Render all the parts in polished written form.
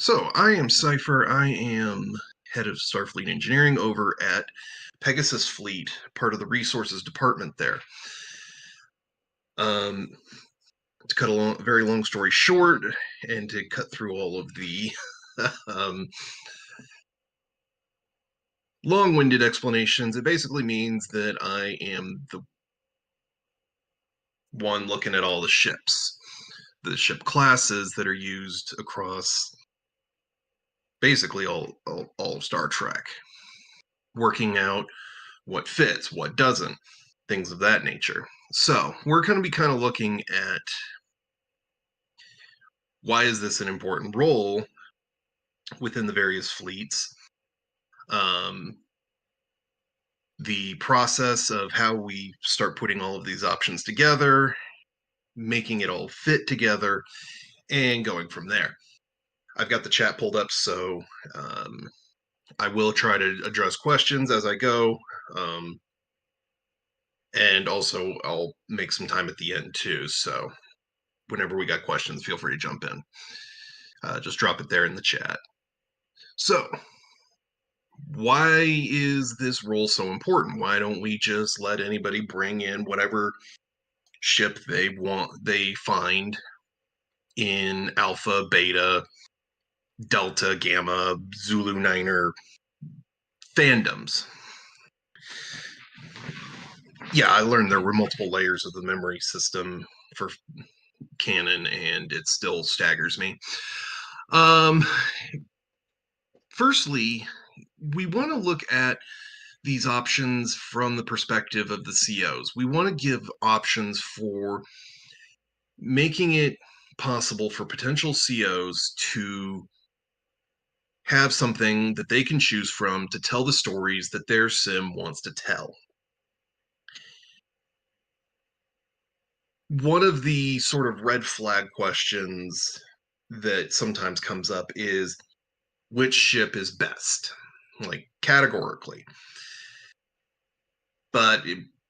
So, I am Cypher. I am head of Starfleet engineering over at Pegasus Fleet, part of the resources department there. To cut a very long story short, and to cut through all of the long-winded explanations, it basically means that I am the one looking at all the ships, the ship classes that are used across basically all of Star Trek, working out what fits, what doesn't, things of that nature. So we're going to be kind of looking at why is this an important role within the various fleets, the process of how we start putting all of these options together, making it all fit together, and going from there. I've got the chat pulled up, so I will try to address questions as I go. And also, I'll make some time at the end, too. So whenever we got questions, feel free to jump in. Just drop it there in the chat. So, why is this role so important? Why don't we just let anybody bring in whatever ship they find in Alpha, Beta, Delta, Gamma, Zulu Niner fandoms? Yeah, I learned there were multiple layers of the memory system for canon, and it still staggers me. Firstly, we want to look at these options from the perspective of the COs. We want to give options for making it possible for potential COs to have something that they can choose from to tell the stories that their sim wants to tell. One of the sort of red flag questions that sometimes comes up is which ship is best, like categorically. But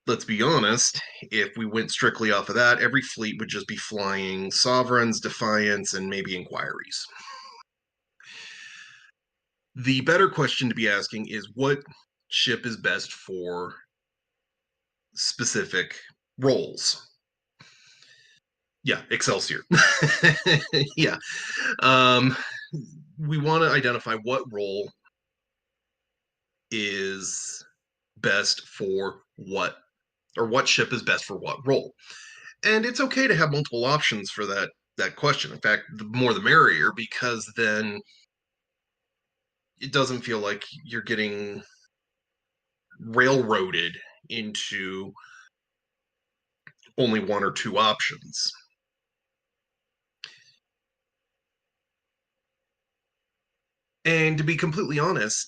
let's be honest, if we went strictly off of that, every fleet would just be flying Sovereigns, Defiance, and maybe Inquiries. The better question to be asking is what ship is best for specific roles. Yeah, Excelsior. Yeah. We want to identify what role is best for what, or what ship is best for what role. And it's okay to have multiple options for that question. In fact, the more the merrier, because then it doesn't feel like you're getting railroaded into only one or two options. And to be completely honest,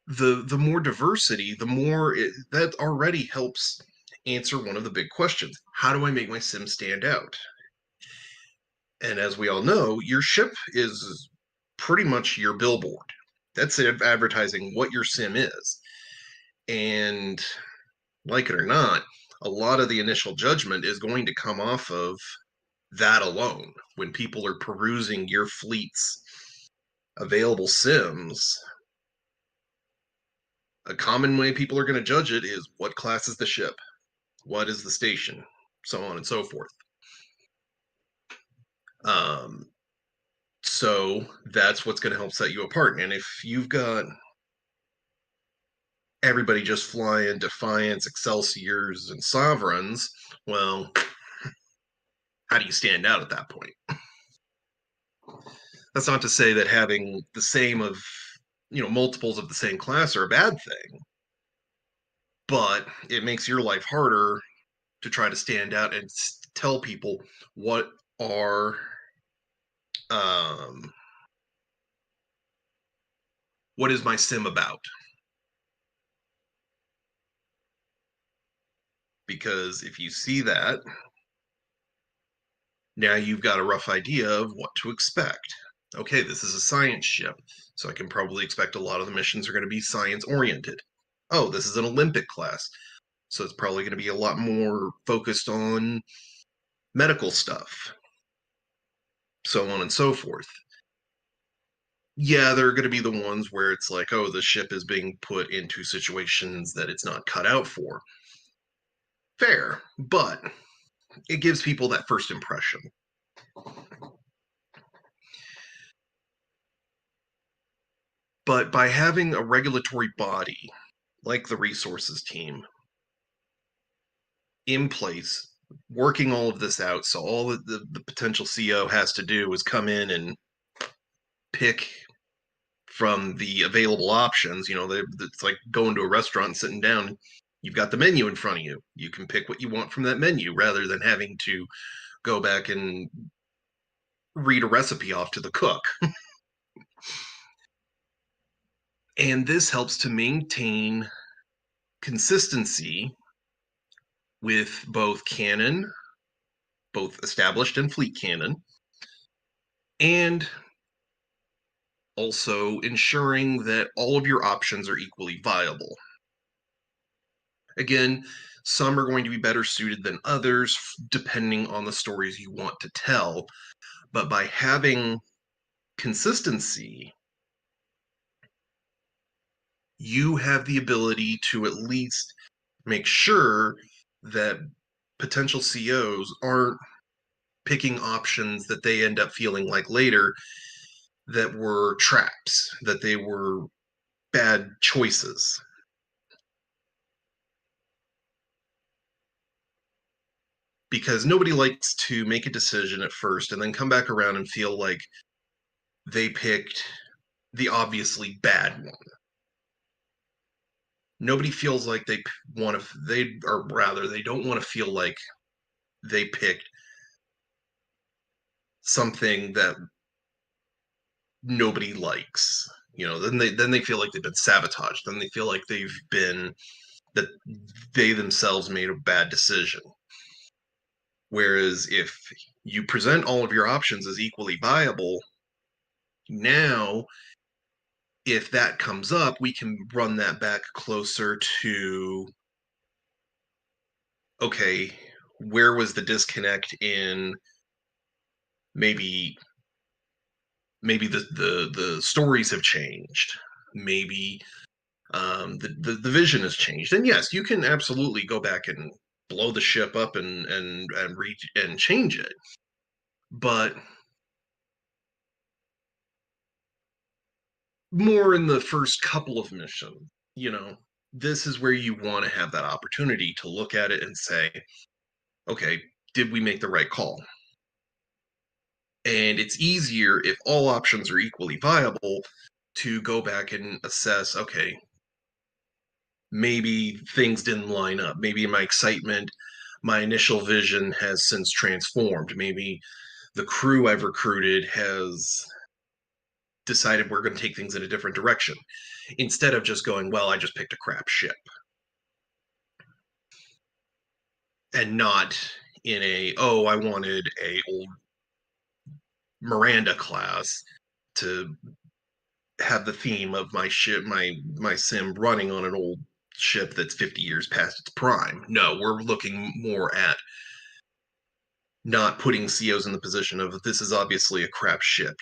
the more diversity, the more that already helps answer one of the big questions. How do I make my sim stand out? And as we all know, your ship is pretty much your billboard. That's advertising what your sim is. And like it or not, a lot of the initial judgment is going to come off of that alone. When people are perusing your fleet's available sims, a common way people are going to judge it is what class is the ship, what is the station, so on and so forth. So that's what's going to help set you apart. And if you've got everybody just flying Defiance, Excelsiors, and Sovereigns, well, how do you stand out at that point? That's not to say that having the same of, multiples of the same class are a bad thing, but it makes your life harder to try to stand out and tell people what are what is my sim about? Because if you see that, now you've got a rough idea of what to expect. Okay, this is a science ship, so I can probably expect a lot of the missions are going to be science-oriented. Oh, this is an Olympic class, so it's probably going to be a lot more focused on medical stuff. so on and so forth. Yeah, there are going to be the ones where it's like, oh, the ship is being put into situations that it's not cut out for. Fair, but it gives people that first impression. But by having a regulatory body like the resources team in place, working all of this out, so all the potential CO has to do is come in and pick from the available options. It's like going to a restaurant and sitting down. You've got the menu in front of you. You can pick what you want from that menu rather than having to go back and read a recipe off to the cook. And this helps to maintain consistency with both canon, both established and fleet canon, and also ensuring that all of your options are equally viable. Again, some are going to be better suited than others, depending on the stories you want to tell. But by having consistency, you have the ability to at least make sure that potential COs aren't picking options that they end up feeling like later that were traps, that they were bad choices. Because nobody likes to make a decision at first and then come back around and feel like they picked the obviously bad one. Nobody feels like they want to, or rather, they don't want to feel like they picked something that nobody likes. Then they feel like they've been sabotaged. Then they feel like that they themselves made a bad decision. Whereas if you present all of your options as equally viable, now if that comes up, we can run that back closer to, okay, where was the disconnect in maybe the stories have changed, maybe the vision has changed. And yes, you can absolutely go back and blow the ship up and change it, but more in the first couple of missions. This is where you want to have that opportunity to look at it and say, okay, did we make the right call? And it's easier if all options are equally viable to go back and assess, okay, maybe things didn't line up. Maybe my excitement, my initial vision has since transformed. Maybe the crew I've recruited has decided we're going to take things in a different direction instead of just going, well, I just picked a crap ship. And not in I wanted a old Miranda class to have the theme of my ship, my sim running on an old ship that's 50 years past its prime. No, we're looking more at not putting COs in the position of this is obviously a crap ship.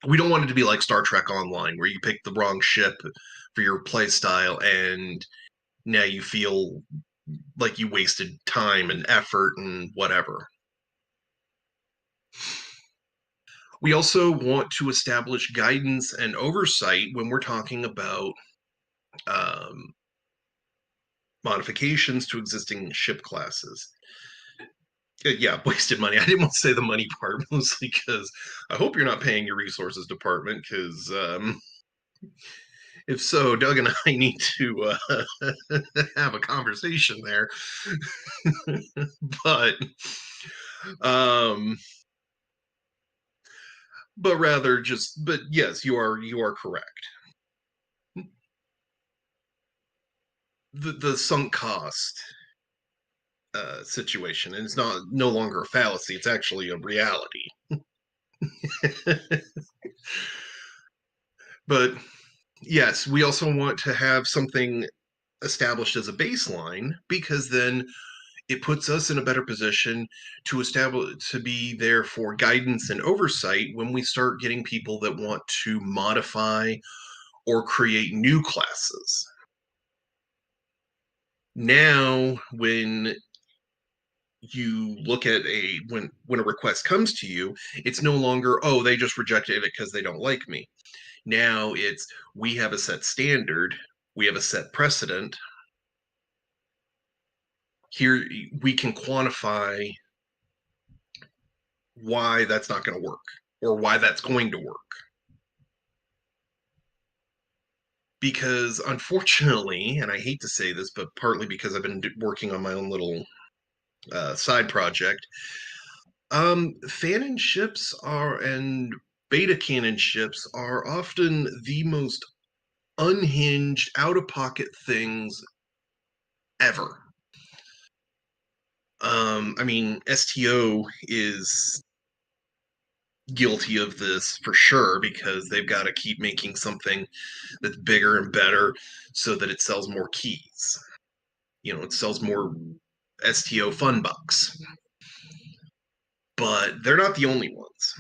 We don't want it to be like Star Trek Online, where you pick the wrong ship for your play style and now you feel like you wasted time and effort and whatever. We also want to establish guidance and oversight when we're talking about modifications to existing ship classes. Yeah, wasted money. I didn't want to say the money part mostly because I hope you're not paying your resources department because if so, Doug and I need to have a conversation there. but um, but rather but yes, you are correct. The sunk cost situation, and it's no longer a fallacy; it's actually a reality. But yes, we also want to have something established as a baseline because then it puts us in a better position to be there for guidance and oversight when we start getting people that want to modify or create new classes. Now, when you look at when a request comes to you, it's no longer, oh, they just rejected it because they don't like me. Now it's, we have a set standard, we have a set precedent. Here we can quantify why that's not going to work or why that's going to work. Because unfortunately, and I hate to say this, but partly because I've been working on my own little side project, fanon ships are and beta canon ships are often the most unhinged, out of pocket things ever. I mean, STO is guilty of this for sure because they've got to keep making something that's bigger and better so that it sells more keys. You know, it sells more STO fun bucks. But they're not the only ones.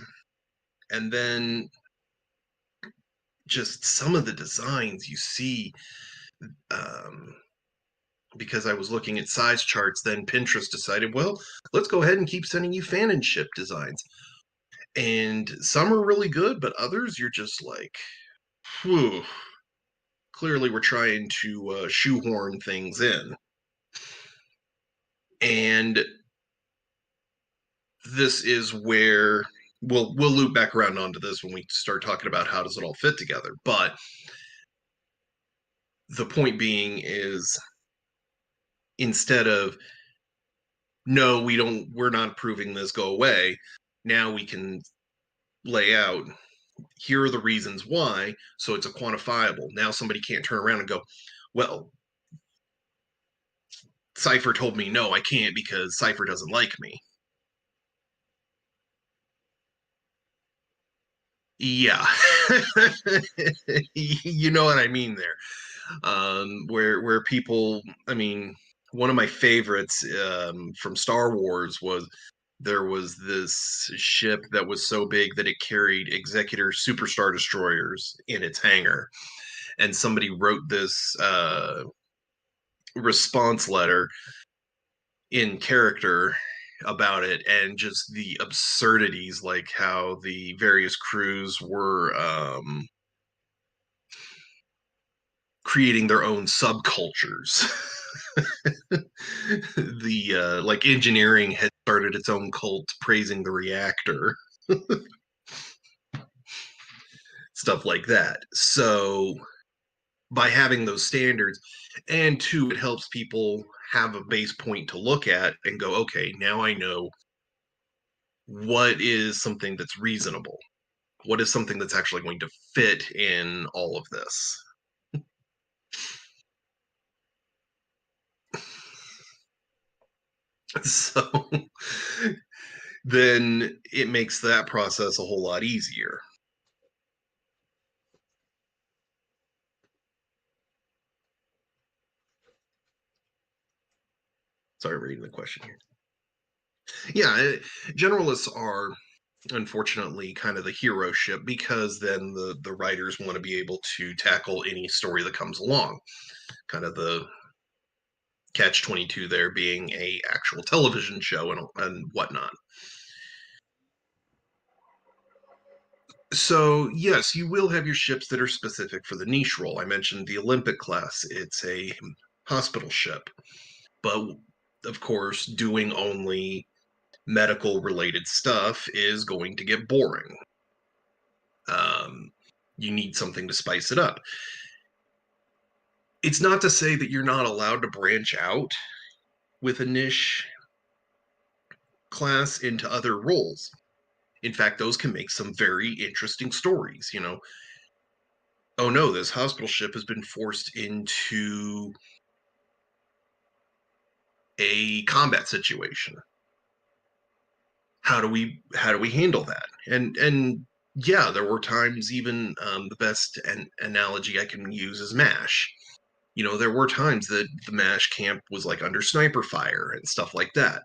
And then just some of the designs you see, because I was looking at size charts, then Pinterest decided, well, let's go ahead and keep sending you fan and ship designs. And some are really good, but others you're just like, whew, clearly we're trying to shoehorn things in. And this is where we'll loop back around onto this when we start talking about how does it all fit together. But the point being is, instead of, no, we're not approving this, go away, now we can lay out, here are the reasons why, so it's a quantifiable. Now somebody can't turn around and go, well, Cypher told me no, I can't because Cypher doesn't like me. Yeah. You know what I mean there. Where people, I mean, one of my favorites from Star Wars was, there was this ship that was so big that it carried Executor Superstar Destroyers in its hangar. And somebody wrote this response letter in character about it, and just the absurdities, like how the various crews were creating their own subcultures. The like engineering had started its own cult praising the reactor. Stuff like that. So by having those standards, and two, it helps people have a base point to look at and go, okay, now I know what is something that's reasonable, what is something that's actually going to fit in all of this. So then it makes that process a whole lot easier. Sorry, reading the question here. Yeah, generalists are unfortunately kind of the hero ship, because then the writers want to be able to tackle any story that comes along. Kind of the catch 22 there being a actual television show and whatnot. So yes, you will have your ships that are specific for the niche role. I mentioned the Olympic class. It's a hospital ship, but of course, doing only medical related stuff is going to get boring. You need something to spice it up. It's not to say that you're not allowed to branch out with a niche class into other roles. In fact, those can make some very interesting stories. You know, oh no, this hospital ship has been forced into a combat situation. How do we handle that? And yeah, there were times, even the best analogy I can use is MASH. There were times that the MASH camp was like under sniper fire and stuff like that,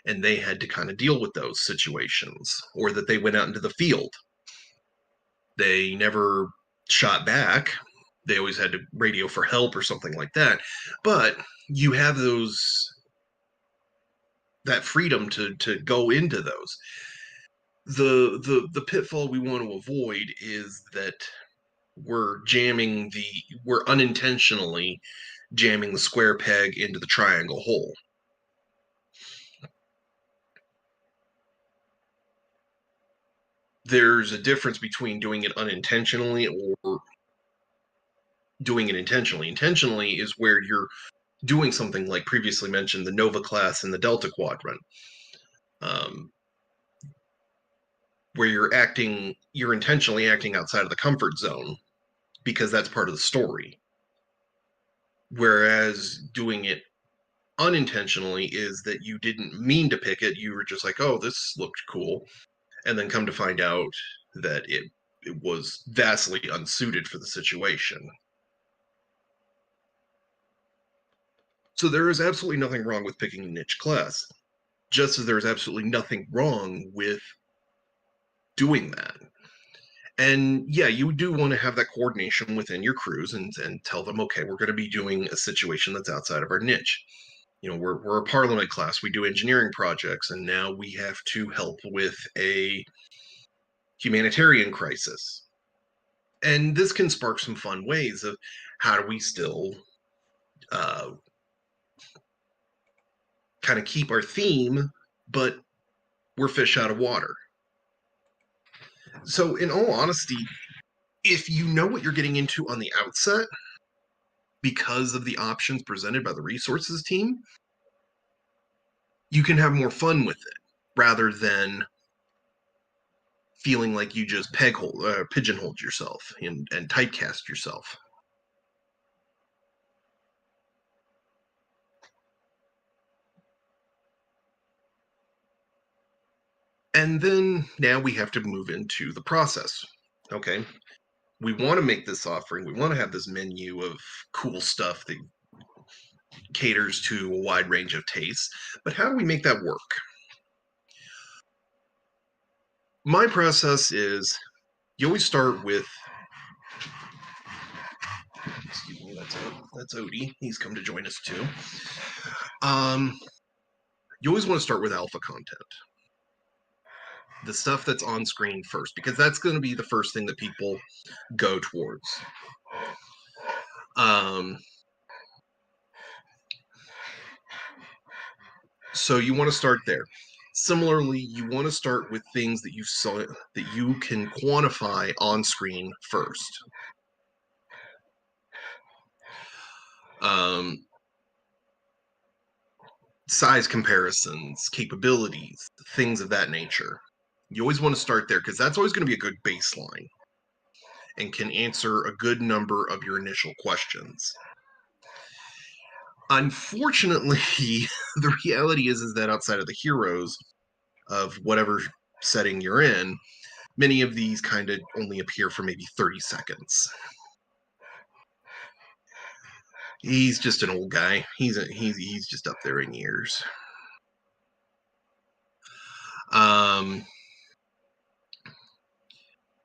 and they had to kind of deal with those situations, or that they went out into the field. They never shot back. They always had to radio for help or something like that. But you have that freedom to go into those. The pitfall we want to avoid is that we're unintentionally jamming the square peg into the triangle hole. There's a difference between doing it unintentionally or doing it intentionally. Intentionally is where you're doing something like previously mentioned, the Nova class and the Delta Quadrant, um, where you're intentionally acting outside of the comfort zone because that's part of the story. Whereas doing it unintentionally is that you didn't mean to pick it. You were just like, oh, this looked cool. And then come to find out that it was vastly unsuited for the situation. So there is absolutely nothing wrong with picking a niche class, just as there's absolutely nothing wrong with doing that. And yeah, you do want to have that coordination within your crews and tell them, okay, we're going to be doing a situation that's outside of our niche. We're a parliament class, we do engineering projects, and now we have to help with a humanitarian crisis. And this can spark some fun ways of how do we still kind of keep our theme, but we're fish out of water. So, in all honesty, if you know what you're getting into on the outset, because of the options presented by the resources team, you can have more fun with it rather than feeling like you just pigeonholed yourself and typecast yourself. And then now we have to move into the process. Okay. We want to make this offering. We want to have this menu of cool stuff that caters to a wide range of tastes. But how do we make that work? My process is you always start with. Excuse me, that's Odie. He's come to join us too. You always want to start with alpha content. The stuff that's on screen first, because that's going to be the first thing that people go towards. So you want to start there. Similarly, you want to start with things that you saw that you can quantify on screen first. Size comparisons, capabilities, things of that nature. You always want to start there because that's always going to be a good baseline and can answer a good number of your initial questions. Unfortunately, the reality is that outside of the heroes of whatever setting you're in, many of these kind of only appear for maybe 30 seconds. He's just an old guy. He's just up there in years.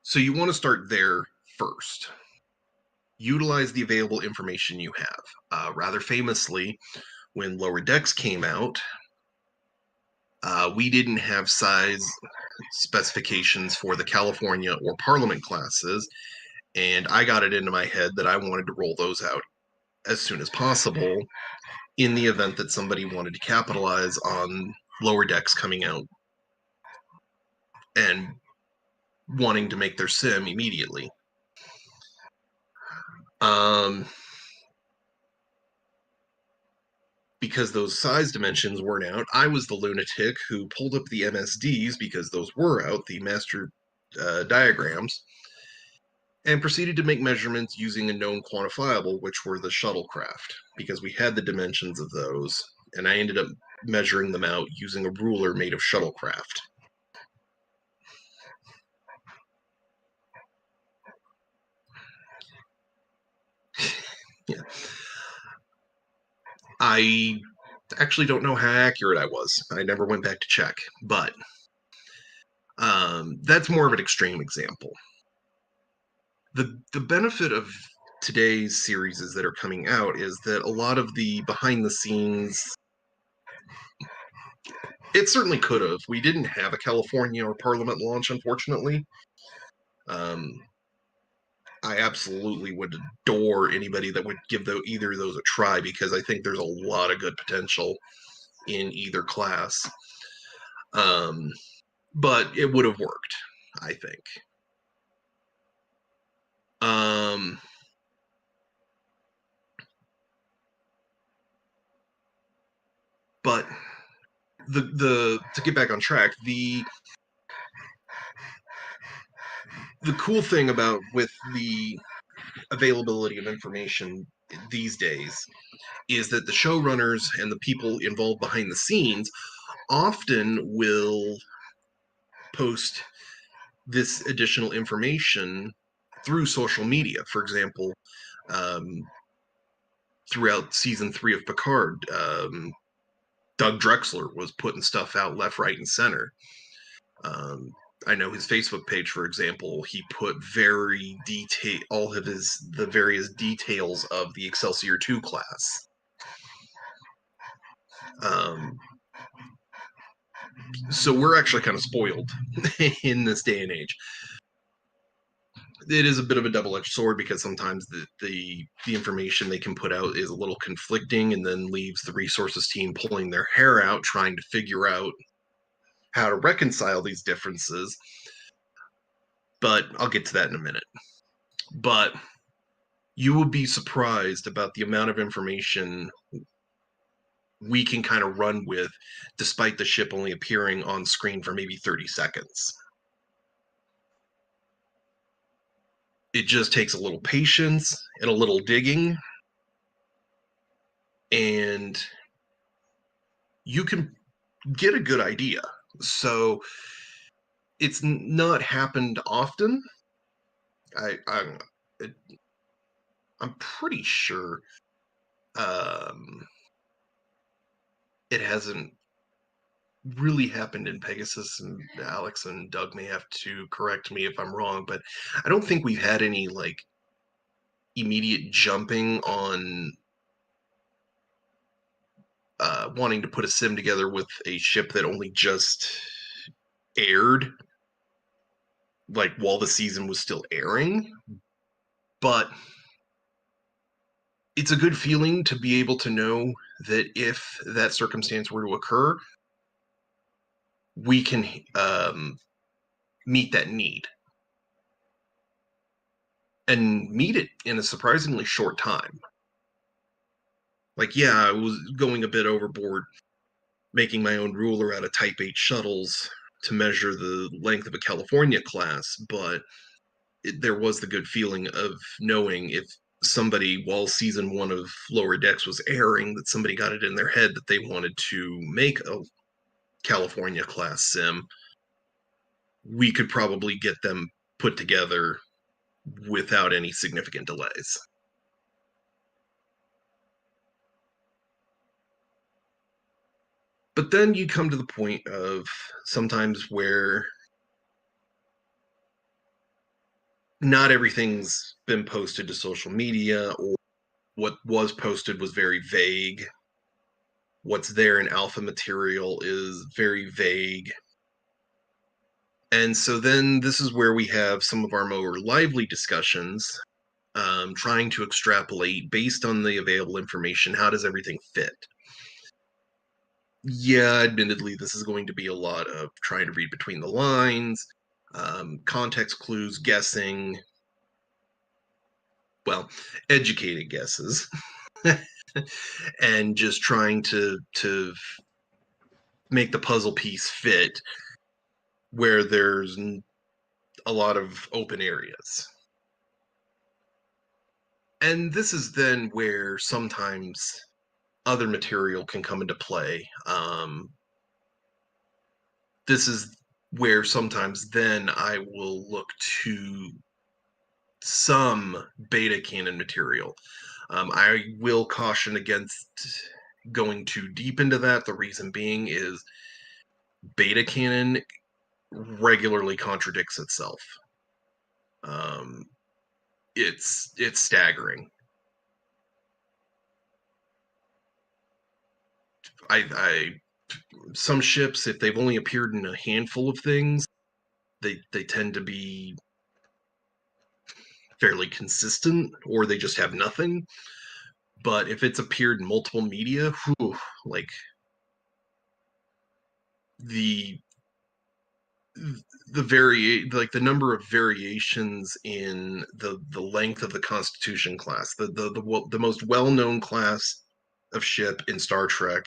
So you want to start there first. Utilize the available information you have. Rather famously, when Lower Decks came out, we didn't have size specifications for the California or Parliament classes, and I got it into my head that I wanted to roll those out as soon as possible in the event that somebody wanted to capitalize on Lower Decks coming out and wanting to make their sim immediately. Because those size dimensions weren't out, I was the lunatic who pulled up the MSDs because those were out, the master diagrams, and proceeded to make measurements using a known quantifiable, which were the shuttlecraft, because we had the dimensions of those, and I ended up measuring them out using a ruler made of shuttlecraft. Yeah. I actually don't know how accurate I was. I never went back to check, but that's more of an extreme example. The benefit of today's series that are coming out is that a lot of the behind the scenes, it certainly could have. We didn't have a California or Parliament launch, unfortunately. I absolutely would adore anybody that would give either of those a try, because I think there's a lot of good potential in either class. But it would have worked, I think. But the to get back on track, the cool thing about with the availability of information these days is that the showrunners and the people involved behind the scenes often will post this additional information through social media. For example, throughout season 3 of Picard, Doug Drexler was putting stuff out left, right, and center. I know his Facebook page, for example, he put all of the various details of the Excelsior 2 class. So we're actually kind of spoiled in this day and age. It is a bit of a double-edged sword, because sometimes the information they can put out is a little conflicting, and then leaves the resources team pulling their hair out trying to figure out how to reconcile these differences. But I'll get to that in a minute. But you will be surprised about the amount of information we can kind of run with, despite the ship only appearing on screen for maybe 30 seconds. It just takes a little patience and a little digging, and you can get a good idea. So it's not happened often. I'm pretty sure it hasn't really happened in Pegasus, and Alex and Doug may have to correct me if I'm wrong, but I don't think we've had any like immediate jumping on wanting to put a sim together with a ship that only just aired, like while the season was still airing. But it's a good feeling to be able to know that if that circumstance were to occur, we can meet that need, and meet it in a surprisingly short time. Like, yeah, I was going a bit overboard making my own ruler out of Type 8 shuttles to measure the length of a California class, but there was the good feeling of knowing if somebody, while season 1 of Lower Decks was airing, that somebody got it in their head that they wanted to make a California class sim, we could probably get them put together without any significant delays. But then you come to the point of sometimes where not everything's been posted to social media, or what was posted was very vague. What's there in alpha material is very vague. And so then this is where we have some of our more lively discussions, trying to extrapolate based on the available information. How does everything fit? Yeah, admittedly, this is going to be a lot of trying to read between the lines, context clues, guessing, well, educated guesses, and just trying to make the puzzle piece fit where there's a lot of open areas. And this is then where sometimes other material can come into play. This is where sometimes then I will look to some beta canon material. I will caution against going too deep into that. The reason being is beta canon regularly contradicts itself. Um, it's staggering. I some ships, if they've only appeared in a handful of things, they tend to be fairly consistent, or they just have nothing. But if it's appeared in multiple media, whew, like the the number of variations in the length of the Constitution class, the most well-known class of ship in Star Trek,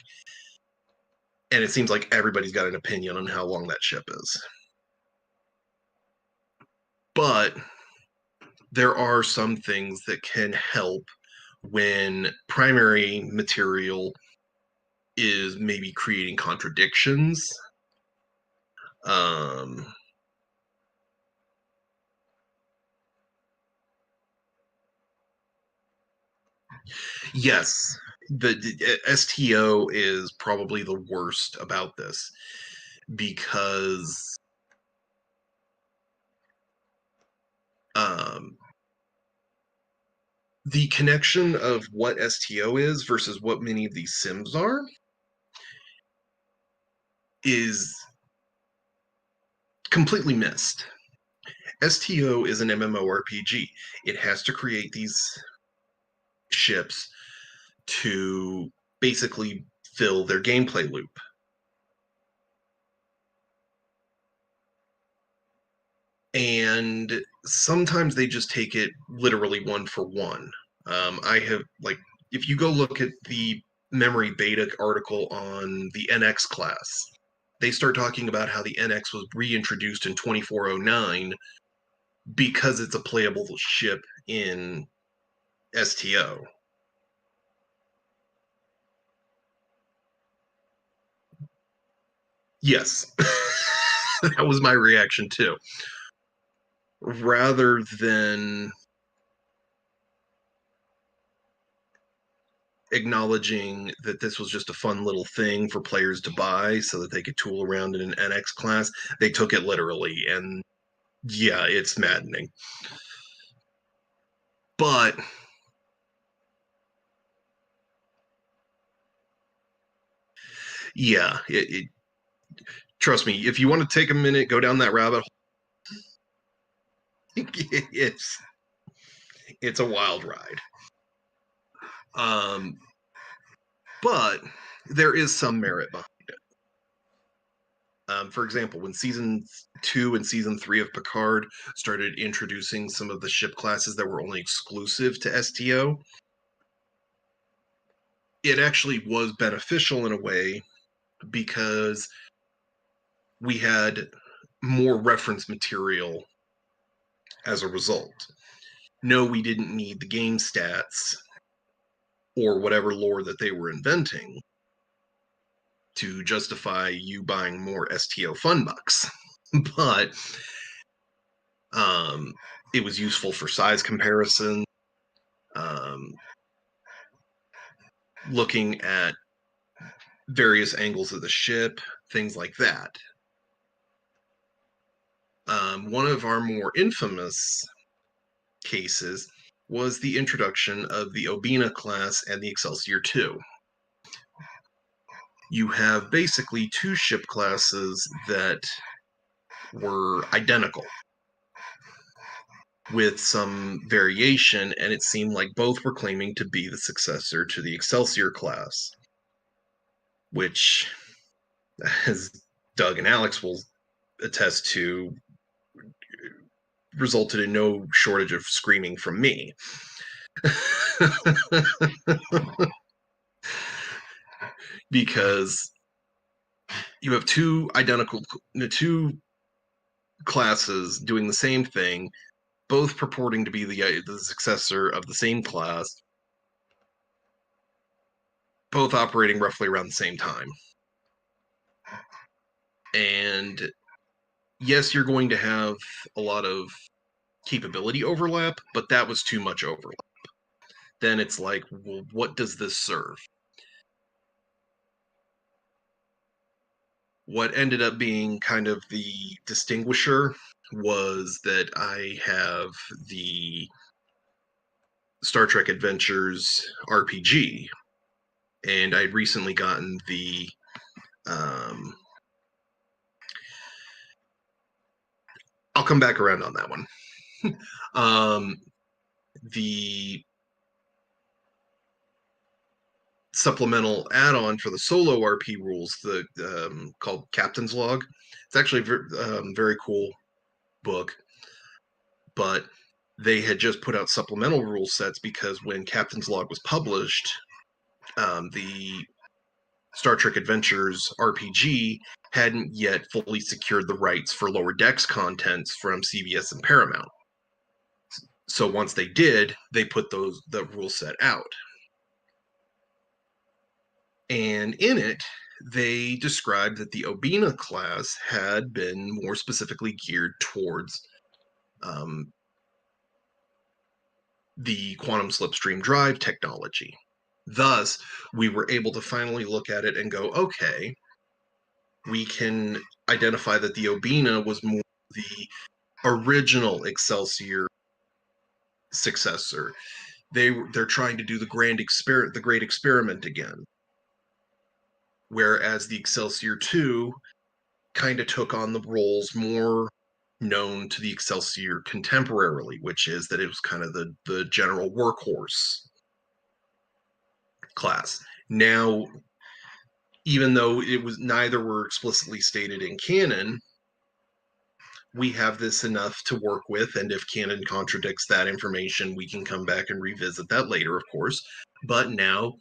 and it seems like everybody's got an opinion on how long that ship is. But there are some things that can help when primary material is maybe creating contradictions. Um, yes, the STO is probably the worst about this because um, the connection of what STO is versus what many of these sims are is completely missed. STO is an MMORPG. It has to create these ships to basically fill their gameplay loop. And sometimes they just take it literally one for one. I have, like, if you go look at the memory beta article on the NX class, they start talking about how the NX was reintroduced in 2409 because it's a playable ship in STO. Yes. That was my reaction too. Rather than acknowledging that this was just a fun little thing for players to buy so that they could tool around in an NX class, they took it literally. And yeah, it's maddening. But yeah, trust me, if you want to take a minute, go down that rabbit hole. it's it's a wild ride. Um, but there is some merit behind it. For example, when season 2 and season 3 of Picard started introducing some of the ship classes that were only exclusive to STO, it actually was beneficial in a way because we had more reference material as a result. No, we didn't need the game stats or whatever lore that they were inventing to justify you buying more STO fun bucks. But um, it was useful for size comparison, um, looking at various angles of the ship, things like that. One of our more infamous cases was the introduction of the Obina class and the Excelsior 2. You have basically two ship classes that were identical with some variation, and it seemed like both were claiming to be the successor to the Excelsior class, which, as Doug and Alex will attest to, resulted in no shortage of screaming from me. Because you have two classes doing the same thing, both purporting to be the successor of the same class, both operating roughly around the same time. And yes, you're going to have a lot of capability overlap, but that was too much overlap. Then it's like, well, what does this serve? What ended up being kind of the distinguisher was that I have the Star Trek Adventures RPG, and I'd recently gotten the I'll come back around on that one. The supplemental add-on for the solo RP rules, the called Captain's Log. It's actually a very cool book, but they had just put out supplemental rule sets because when Captain's Log was published, the Star Trek Adventures RPG hadn't yet fully secured the rights for Lower Decks contents from CBS and Paramount. So once they did, they put the rule set out. And in it, they described that the Obina class had been more specifically geared towards the quantum slipstream drive technology. Thus, we were able to finally look at it and go, okay, we can identify that the Obina was more the original Excelsior successor. They're trying to do the great experiment again. Whereas the Excelsior 2 kind of took on the roles more known to the Excelsior contemporarily, which is that it was kind of the general workhorse class. Now, even though it was neither were explicitly stated in canon, we have this enough to work with, and if canon contradicts that information, we can come back and revisit that later, of course. But now,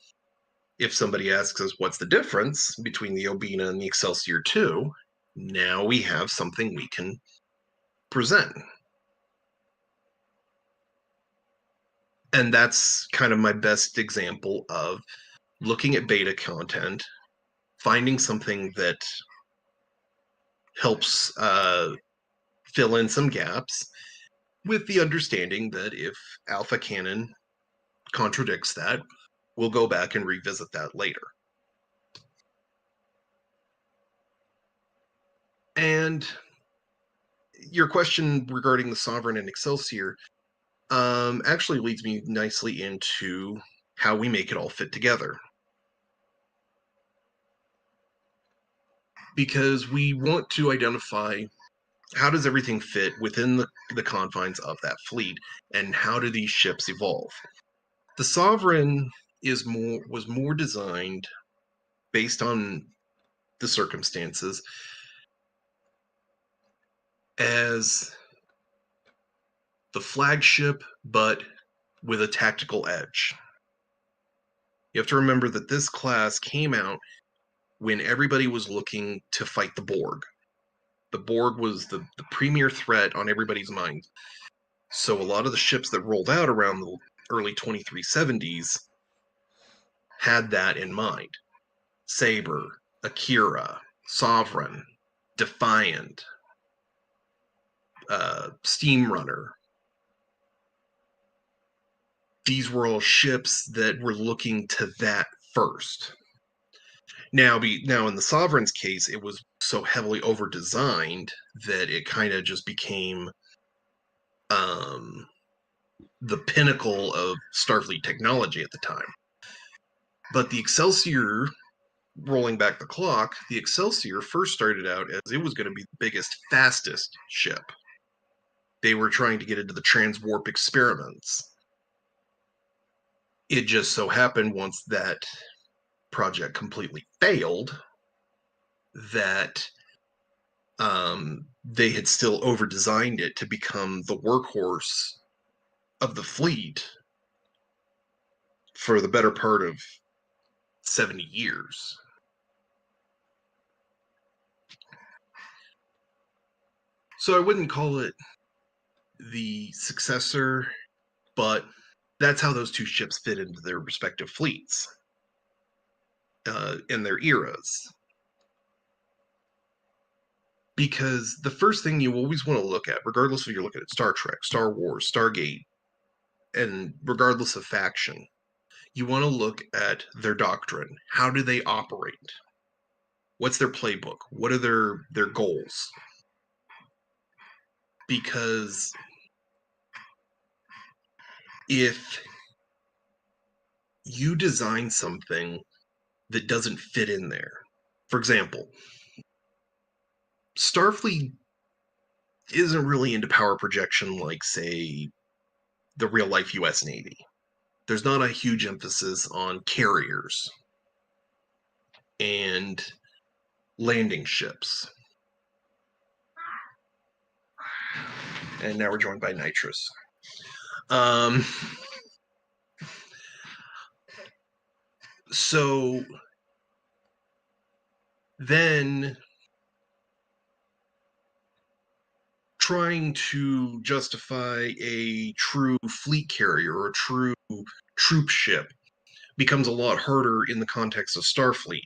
if somebody asks us what's the difference between the Obina and the Excelsior 2, now we have something we can present. And that's kind of my best example of looking at beta content, finding something that helps fill in some gaps, with the understanding that if alpha canon contradicts that, we'll go back and revisit that later. And your question regarding the Sovereign and Excelsior actually leads me nicely into how we make it all fit together. Because we want to identify how does everything fit within the confines of that fleet, and how do these ships evolve? The Sovereign was more designed based on the circumstances as the flagship, but with a tactical edge. You have to remember that this class came out when everybody was looking to fight the Borg. The Borg was the premier threat on everybody's mind. So a lot of the ships that rolled out around the early 2370s had that in mind. Saber, Akira, Sovereign, Defiant, Steam Runner. These were all ships that were looking to that first. Now in the Sovereign's case, it was so heavily over-designed that it kind of just became the pinnacle of Starfleet technology at the time. But the Excelsior, rolling back the clock, the Excelsior first started out as it was going to be the biggest, fastest ship. They were trying to get into the transwarp experiments. It just so happened once that project completely failed that they had still over-designed it to become the workhorse of the fleet for the better part of 70 years. So I wouldn't call it the successor, but that's how those two ships fit into their respective fleets in their eras. Because the first thing you always want to look at, regardless if you're looking at Star Trek, Star Wars, Stargate, and regardless of faction, you want to look at their doctrine. How do they operate? What's their playbook? What are their goals? Because if you design something that doesn't fit in there, for example, Starfleet isn't really into power projection like, say, the real life US Navy. There's not a huge emphasis on carriers and landing ships. And now we're joined by nitrous. So then trying to justify a true fleet carrier or a true troop ship becomes a lot harder in the context of Starfleet.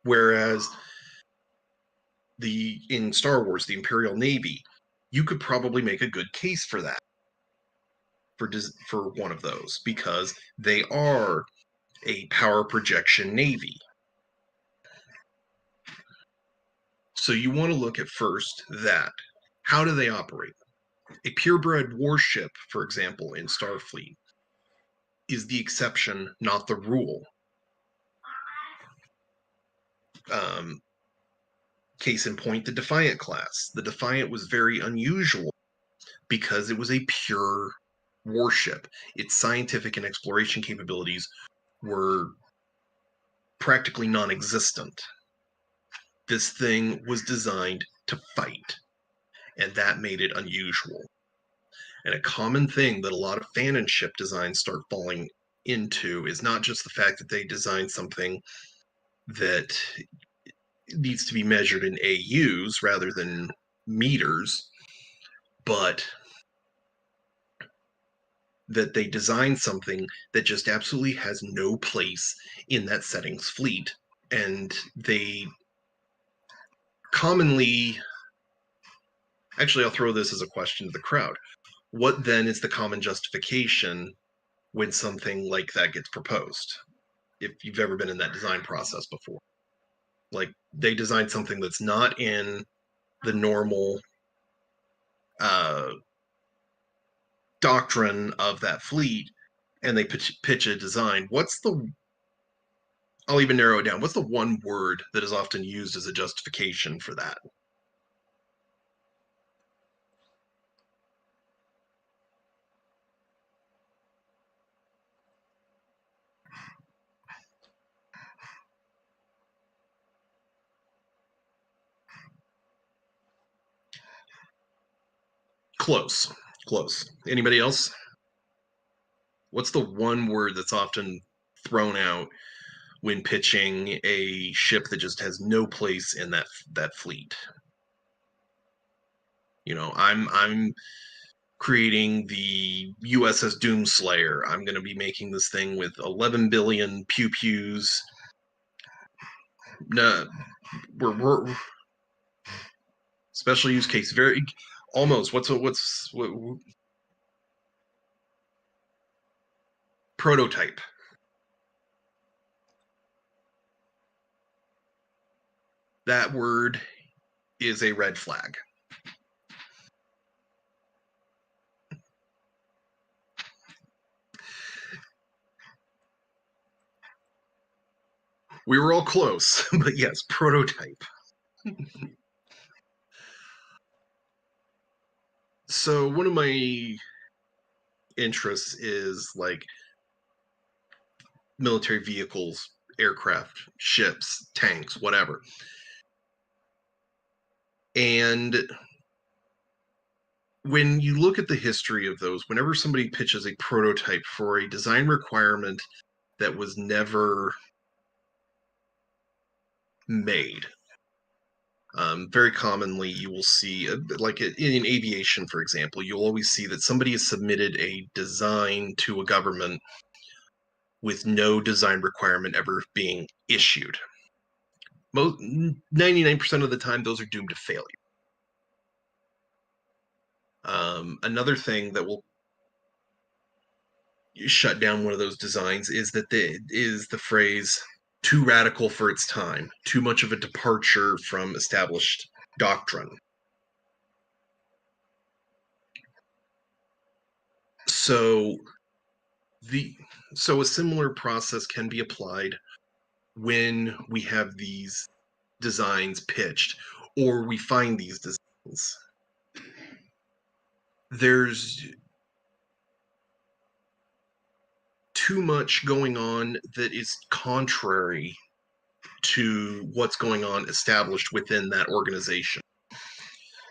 Whereas in Star Wars, the Imperial Navy, you could probably make a good case for that, for one of those, because they are a power projection navy. So you want to look at first that. How do they operate? A purebred warship, for example, in Starfleet, is the exception, not the rule. Case in point, the Defiant class. The Defiant was very unusual because it was a pure warship. Its scientific and exploration capabilities were practically non-existent. This thing was designed to fight, and that made it unusual. And a common thing that a lot of fan and ship designs start falling into is not just the fact that they design something that needs to be measured in AUs rather than meters, but that they design something that just absolutely has no place in that setting's fleet. And they commonly, actually, I'll throw this as a question to the crowd. What then is the common justification when something like that gets proposed? If you've ever been in that design process before, like they design something that's not in the normal doctrine of that fleet, and they pitch a design. I'll even narrow it down. What's the one word that is often used as a justification for that? Close. Close. Anybody else? What's the one word that's often thrown out when pitching a ship that just has no place in that fleet? You know, I'm creating the USS Doomslayer. I'm going to be making this thing with 11 billion pew pews. No, we're special use case. Very almost. What prototype? That word is a red flag. We were all close, but yes, prototype. So one of my interests is like military vehicles, aircraft, ships, tanks, whatever. And when you look at the history of those, whenever somebody pitches a prototype for a design requirement that was never made, very commonly you will see, like in aviation, for example, you'll always see that somebody has submitted a design to a government with no design requirement ever being issued. 99% of the time, those are doomed to failure. Another thing that will shut down one of those designs is the phrase, too radical for its time, too much of a departure from established doctrine. So the so a similar process can be applied when we have these designs pitched or we find these designs. There's too much going on that is contrary to what's going on established within that organization.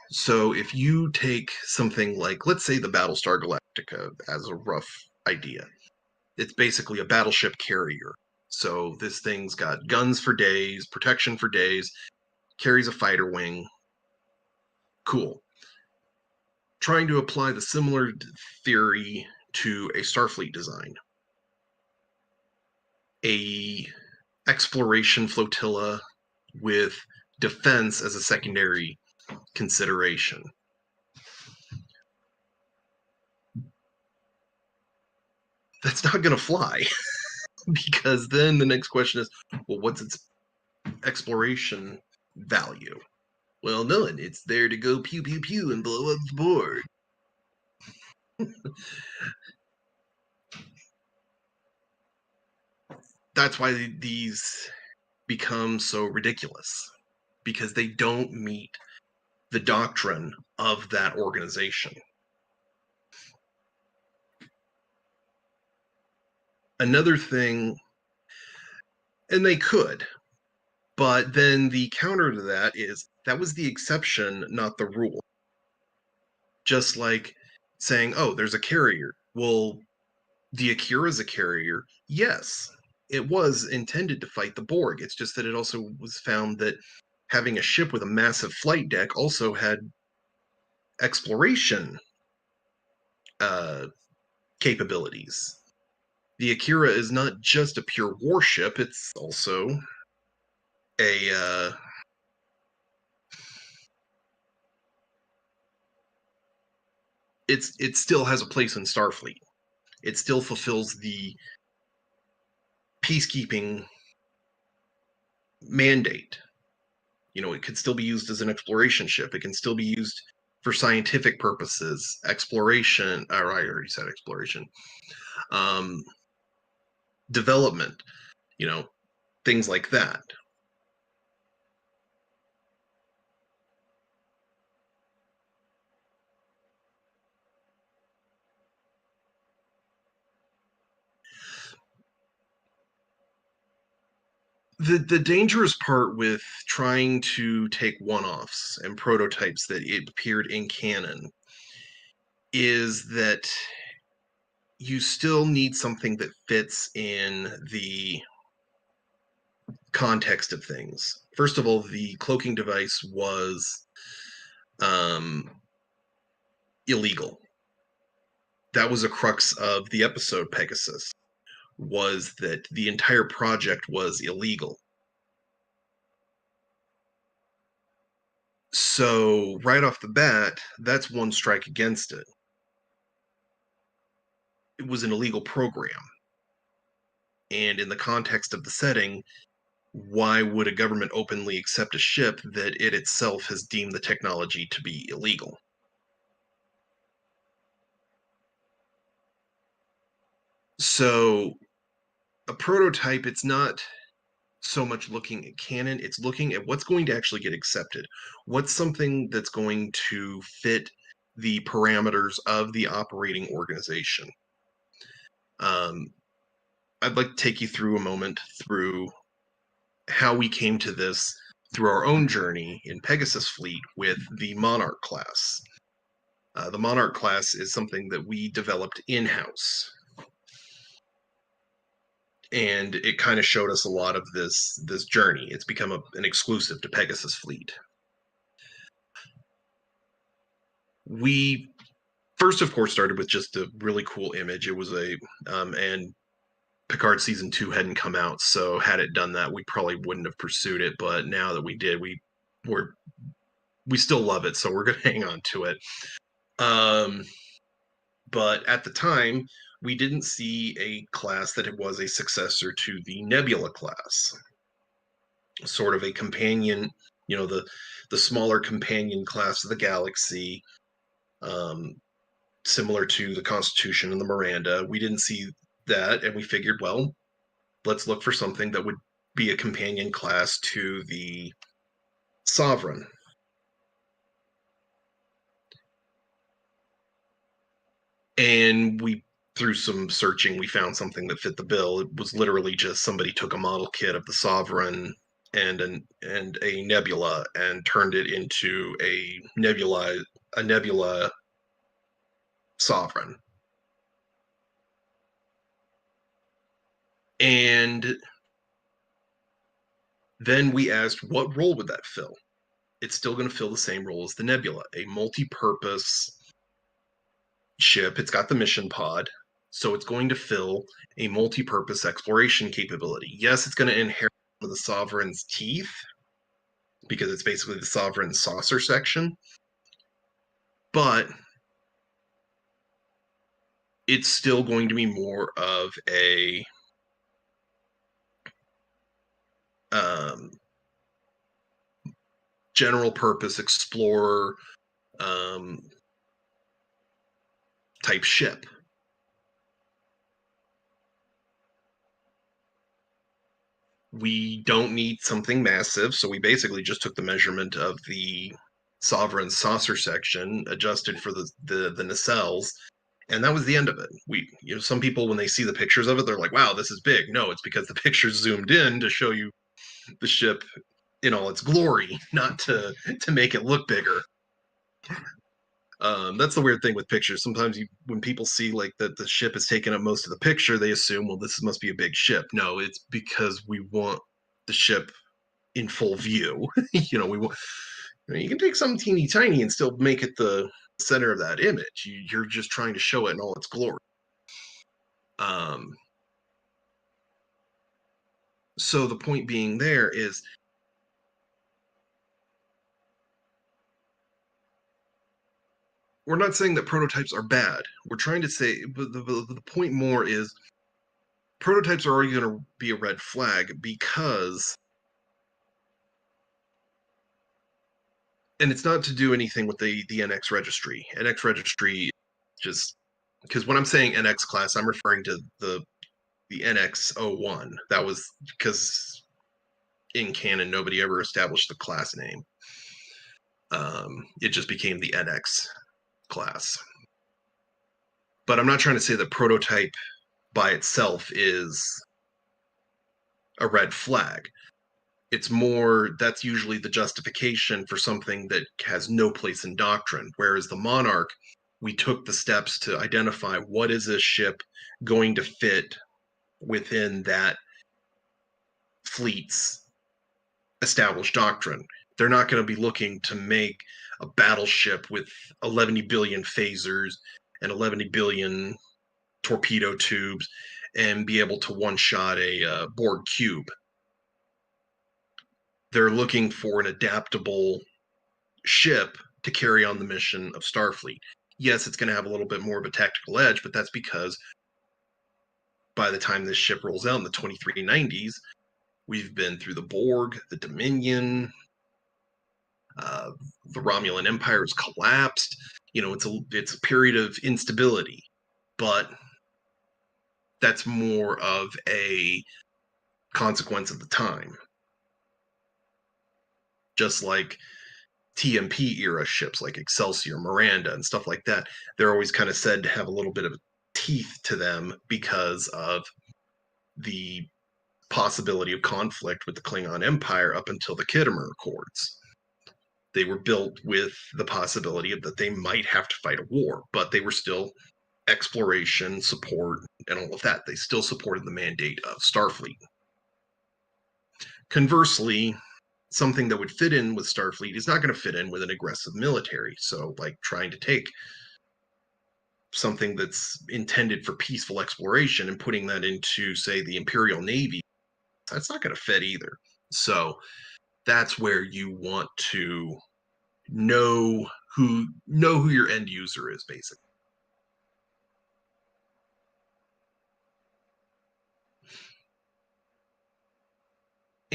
So if you take something like, let's say, the Battlestar Galactica as a rough idea, it's basically a battleship carrier. So this thing's got guns for days, protection for days, carries a fighter wing. Cool. Trying to apply the similar theory to a Starfleet design. A exploration flotilla with defense as a secondary consideration. That's not going to fly because then the next question is, well, what's its exploration value? Well, none. It's there to go pew pew pew and blow up the board. That's why these become so ridiculous, because they don't meet the doctrine of that organization. Another thing, and they could, but then the counter to that is that was the exception, not the rule. Just like saying, oh, there's a carrier. Well, the Akira's a carrier. Yes, it was intended to fight the Borg. It's just that it also was found that having a ship with a massive flight deck also had exploration capabilities. The Akira is not just a pure warship, it's also a it still has a place in Starfleet. It still fulfills the peacekeeping mandate. You know, it could still be used as an exploration ship. It can still be used for scientific purposes, exploration. I already said exploration. Development, you know, things like that. The dangerous part with trying to take one-offs and prototypes that it appeared in canon is that you still need something that fits in the context of things. First of all, the cloaking device was illegal. That was a crux of the episode Pegasus, was that the entire project was illegal. So right off the bat, that's one strike against it. It was an illegal program. And in the context of the setting, why would a government openly accept a ship that it itself has deemed the technology to be illegal? So a prototype, it's not so much looking at canon, it's looking at what's going to actually get accepted. What's something that's going to fit the parameters of the operating organization? I'd like to take you through a moment through how we came to this through our own journey in Pegasus Fleet with the Monarch class. The Monarch class is something that we developed in-house. And it kind of showed us a lot of this journey. It's become an exclusive to Pegasus Fleet. We first, of course, started with just a really cool image. It was and Picard season 2 hadn't come out, so had it done that, we probably wouldn't have pursued it. But now that we did, we still love it, so we're going to hang on to it. But at the time, we didn't see a class that was a successor to the Nebula class, sort of a companion, the smaller companion class of the galaxy, um, similar to the Constitution and the Miranda. We didn't see that, and we figured, well, let's look for something that would be a companion class to the Sovereign. And through some searching, we found something that fit the bill. It was literally just somebody took a model kit of the Sovereign and a nebula and turned it into a nebula Sovereign. And then we asked, what role would that fill? It's still going to fill the same role as the Nebula, a multi-purpose ship. It's got the mission pod, so it's going to fill a multi-purpose exploration capability. Yes, it's going to inherit the Sovereign's teeth, because it's basically the Sovereign saucer section, but it's still going to be more of a general purpose explorer type ship. We don't need something massive, so we basically just took the measurement of the Sovereign saucer section, adjusted for the nacelles, and that was the end of it. Some people, when they see the pictures of it, they're like, wow, this is big. No, it's because the pictures zoomed in to show you the ship in all its glory, not to make it look bigger. That's the weird thing with pictures. Sometimes when people see like that the ship is taking up most of the picture, they assume, well, this must be a big ship. No, it's because we want the ship in full view. We want. You can take something teeny tiny and still make it the center of that image. You're just trying to show it in all its glory. So the point being there is, we're not saying that prototypes are bad. We're trying to say, but the point more is, prototypes are already going to be a red flag because, and it's not to do anything with the NX registry. NX registry, just because when I'm saying NX class, I'm referring to the NX-01. That was because in canon, nobody ever established the class name. It just became the NX class. But I'm not trying to say that prototype by itself is a red flag. It's more, that's usually the justification for something that has no place in doctrine. Whereas the Monarch, we took the steps to identify what is a ship going to fit within that fleet's established doctrine. They're not going to be looking to make a battleship with 11 billion phasers and 11 billion torpedo tubes and be able to one-shot a Borg cube. They're looking for an adaptable ship to carry on the mission of Starfleet. Yes, it's going to have a little bit more of a tactical edge, but that's because by the time this ship rolls out in the 2390s, we've been through the Borg, the Dominion, the Romulan Empire has collapsed. It's a period of instability, but that's more of a consequence of the time. Just like TMP era ships like Excelsior, Miranda, and stuff like that, they're always kind of said to have a little bit of teeth to them because of the possibility of conflict with the Klingon Empire up until the Khitomer Accords. They were built with the possibility of that they might have to fight a war, but they were still exploration, support, and all of that. They still supported the mandate of Starfleet. Conversely, something that would fit in with Starfleet is not going to fit in with an aggressive military. So, like trying to take something that's intended for peaceful exploration and putting that into, say, the Imperial Navy, that's not going to fit either. So, that's where you want to know who your end user is, basically.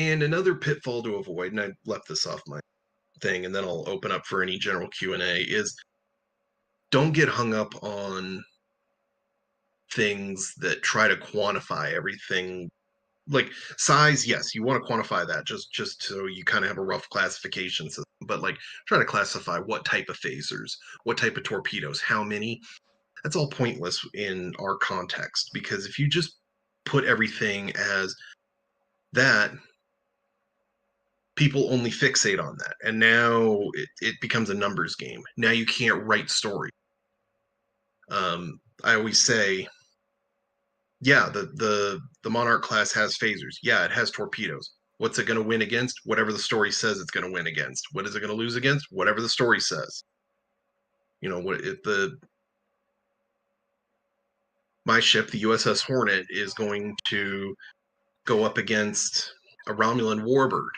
And another pitfall to avoid, and I left this off my thing, and then I'll open up for any general Q&A, is don't get hung up on things that try to quantify everything. Like size, yes, you want to quantify that just so you kind of have a rough classification system. But like trying to classify what type of phasers, what type of torpedoes, how many, that's all pointless in our context, because if you just put everything as that, people only fixate on that, and now it becomes a numbers game. Now you can't write story. I always say, yeah, the Monarch class has phasers. Yeah, it has torpedoes. What's it going to win against? Whatever the story says it's going to win against. What is it going to lose against? Whatever the story says. You know, what if my ship, the USS Hornet, is going to go up against a Romulan warbird?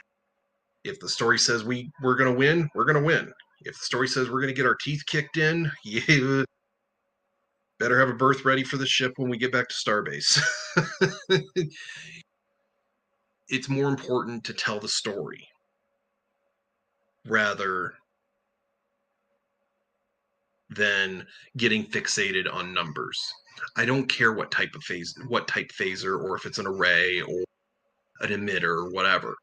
If the story says we're going to win, we're going to win. If the story says we're going to get our teeth kicked in, you better have a berth ready for the ship when we get back to Starbase. It's more important to tell the story rather than getting fixated on numbers. I don't care what type phaser, or if it's an array or an emitter or whatever.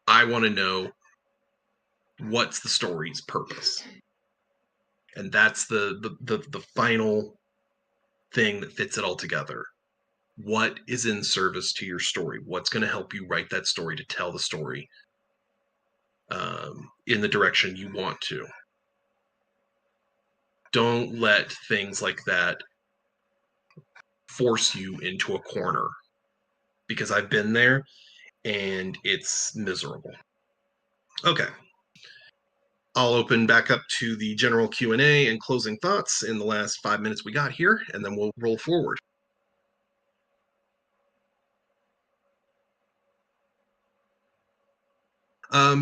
I want to know what's the story's purpose. And that's the final thing that fits it all together. What is in service to your story? What's going to help you write that story to tell the story in the direction you want to? Don't let things like that force you into a corner, because I've been there and it's miserable. Okay. I'll open back up to the general Q&A and closing thoughts in the last 5 minutes we got here, and then we'll roll forward.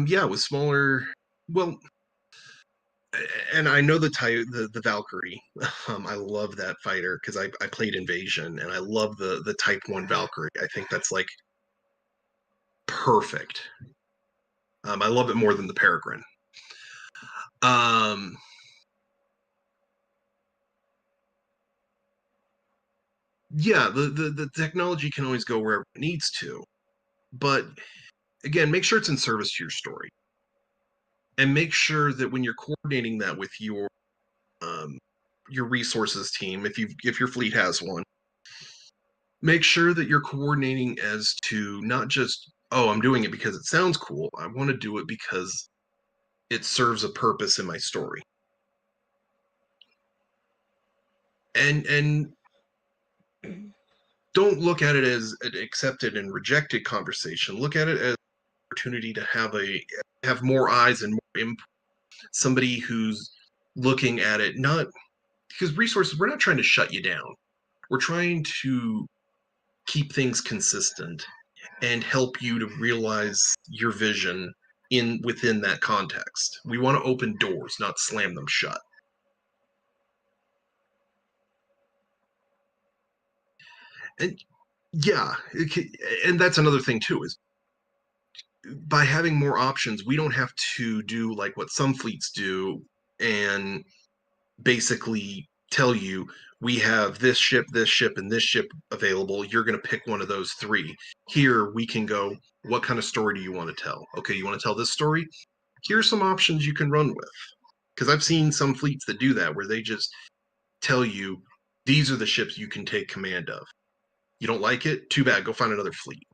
Yeah, with smaller, well, and I know the Valkyrie. I love that fighter because I played Invasion, and I love the Type 1 Valkyrie. I think that's like perfect. I love it more than the Peregrine. Yeah, the technology can always go wherever it needs to, but again, make sure it's in service to your story, and make sure that when you're coordinating that with your resources team, if your fleet has one, make sure that you're coordinating as to not just, oh, I'm doing it because it sounds cool. I want to do it because it serves a purpose in my story. And don't look at it as an accepted and rejected conversation. Look at it as an opportunity to have more eyes and more input. Somebody who's looking at it, not because resources, we're not trying to shut you down. We're trying to keep things consistent and help you to realize your vision within that context. We want to open doors, not slam them shut. And yeah, and that's another thing too, is by having more options, we don't have to do like what some fleets do and basically tell you, we have this ship, and this ship available. You're going to pick one of those three. Here we can go, what kind of story do you want to tell? Okay, you want to tell this story? Here's some options you can run with. Because I've seen some fleets that do that, where they just tell you, these are the ships you can take command of. You don't like it? Too bad. Go find another fleet.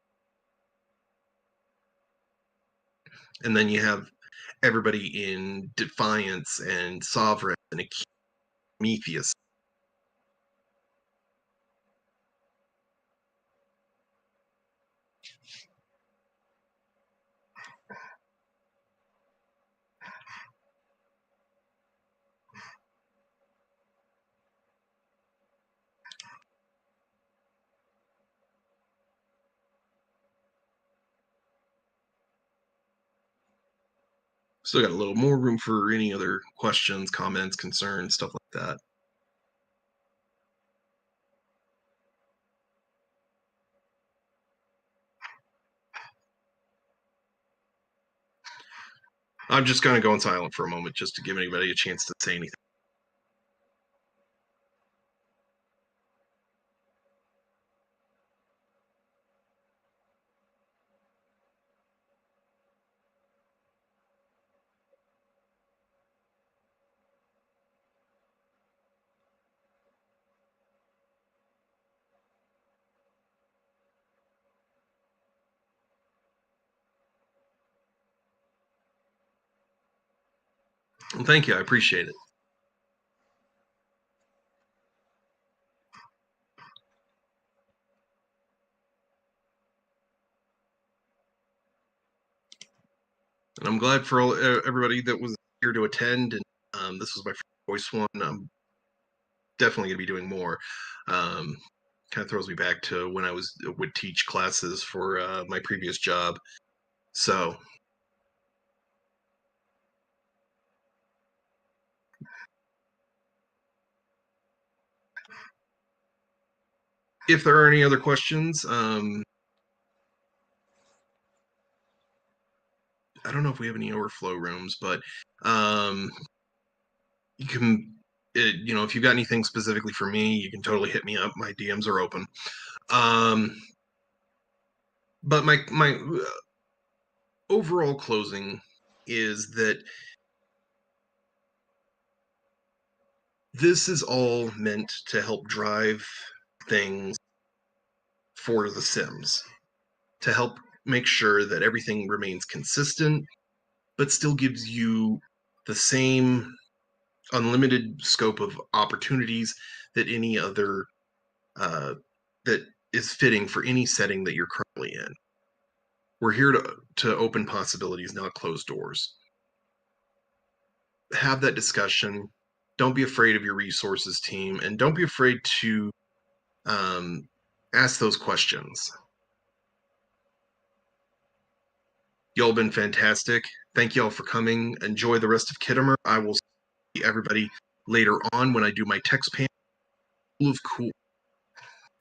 And then you have everybody in Defiance and Sovereign and Prometheus. Still got a little more room for any other questions, comments, concerns, stuff like that. I'm just going to go in silent for a moment just to give anybody a chance to say anything. Well, thank you. I appreciate it. And I'm glad for everybody that was here to attend. And this was my first voice one. I'm definitely going to be doing more. Kind of throws me back to when I would teach classes for my previous job. So if there are any other questions, I don't know if we have any overflow rooms, but you can, if you've got anything specifically for me, you can totally hit me up. My DMs are open. Um, but my overall closing is that this is all meant to help drive things for the Sims, to help make sure that everything remains consistent, but still gives you the same unlimited scope of opportunities that any other that is fitting for any setting that you're currently in. We're here to open possibilities, not close doors. Have that discussion. Don't be afraid of your resources team, and don't be afraid to um, ask those questions. Y'all been fantastic. Thank y'all for coming. Enjoy the rest of Khitomer. I will see everybody later on when I do my text panel full of cool.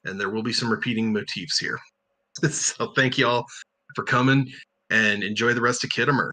And there will be some repeating motifs here. So thank y'all for coming and enjoy the rest of Khitomer.